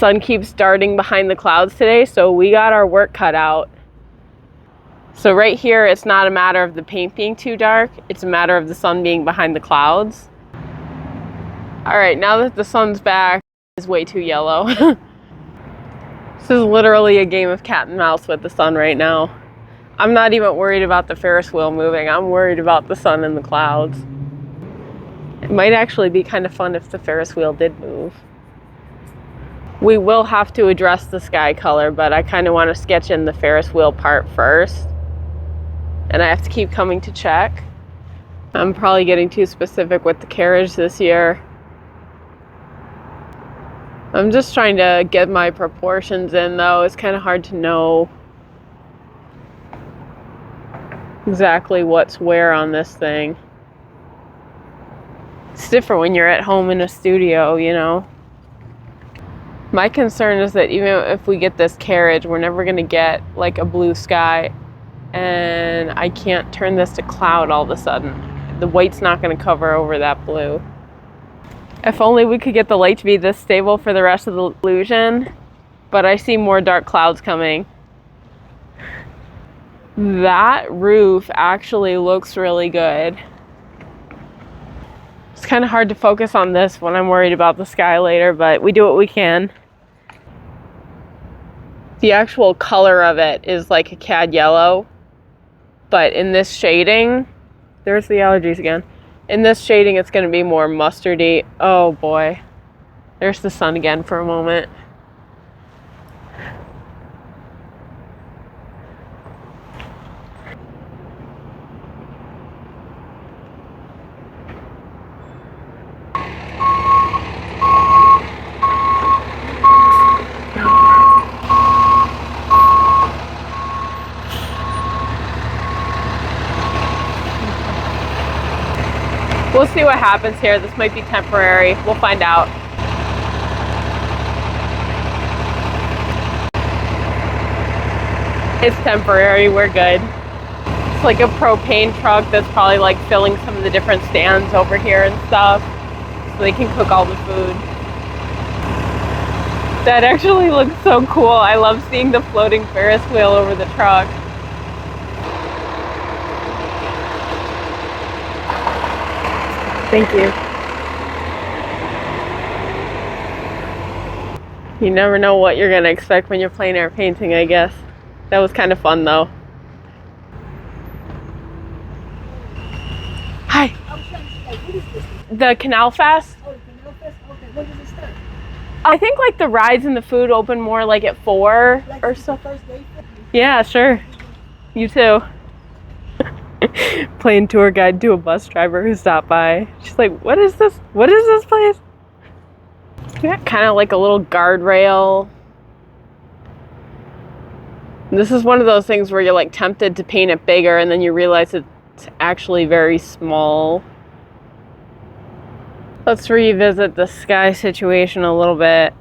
Sun keeps darting behind the clouds today, so we got our work cut out. So right here, it's not a matter of the paint being too dark, it's a matter of the sun being behind the clouds. All right, now that the sun's back, it's way too yellow. This is literally a game of cat and mouse with the sun right now. I'm not even worried about the Ferris wheel moving, I'm worried about the sun and the clouds. It might actually be kind of fun if the Ferris wheel did move. We will have to address the sky color, but I kind of want to sketch in the Ferris wheel part first. And I have to keep coming to check. I'm probably getting too specific with the carriage this year. I'm just trying to get my proportions in though. It's kind of hard to know exactly what's where on this thing. It's different when you're at home in a studio, you know. My concern is that even if we get this carriage, we're never going to get like a blue sky, and I can't turn this to cloud all of a sudden. The white's not going to cover over that blue. If only we could get the light to be this stable for the rest of the illusion, but I see more dark clouds coming. That roof actually looks really good. It's kind of hard to focus on this when I'm worried about the sky later, but we do what we can. The actual color of it is like a cad yellow, but in this shading, there's the allergies again. In this shading, it's going to be more mustardy. Oh boy. There's the sun again for a moment. We'll see what happens here. This might be temporary. We'll find out. It's temporary. We're good. It's like a propane truck that's probably like filling some of the different stands over here and stuff so they can cook all the food. That actually looks so cool. I love seeing the floating Ferris wheel over the truck. Thank you. You never know what you're going to expect when you're plein air painting, I guess. That was kind of fun, though. Hi. The Canal Fest. Oh, the Canal Fest? Okay, when does it start? I think like the rides and the food open more like at 4 like or so. First day? Yeah, sure. You too. Playing tour guide to a bus driver who stopped by. She's like, what is this? What is this place? Yeah, kind of like a little guardrail. This is one of those things where you're like tempted to paint it bigger and then you realize it's actually very small. Let's revisit the sky situation a little bit.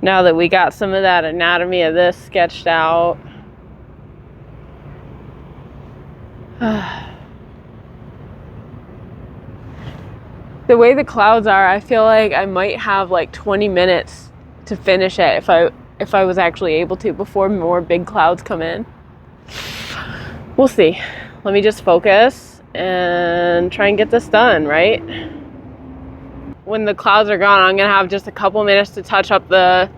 Now that we got some of that anatomy of this sketched out. The way the clouds are, I feel like I might have like 20 minutes to finish it if I was actually able to before more big clouds come in. We'll see. Let me just focus and try and get this done, right? When the clouds are gone, I'm gonna have just a couple minutes to touch up the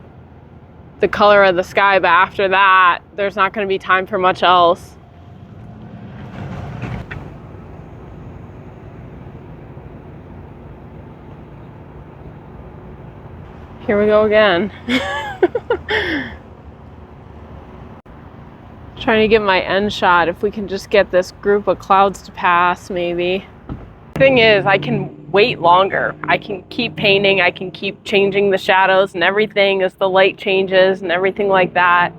color of the sky, but after that, there's not gonna be time for much else. Here we go again. Trying to get my end shot, if we can just get this group of clouds to pass, maybe. Thing is, I can wait longer. I can keep painting, I can keep changing the shadows and everything as the light changes and everything like that.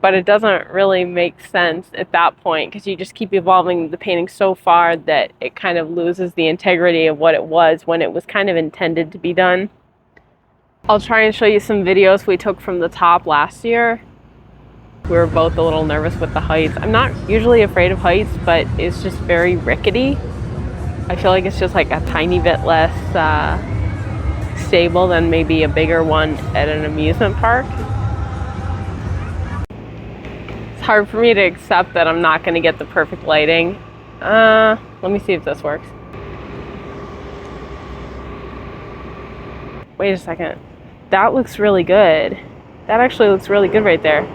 But it doesn't really make sense at that point because you just keep evolving the painting so far that it kind of loses the integrity of what it was when it was kind of intended to be done. I'll try and show you some videos we took from the top last year. We were both a little nervous with the heights. I'm not usually afraid of heights, but it's just very rickety. I feel like it's just like a tiny bit less stable than maybe a bigger one at an amusement park. It's hard for me to accept that I'm not going to get the perfect lighting. Let me see if this works. Wait a second. That looks really good. That actually looks really good right there.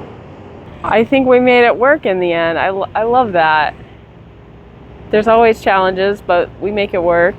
I think we made it work in the end. I love that. There's always challenges, but we make it work.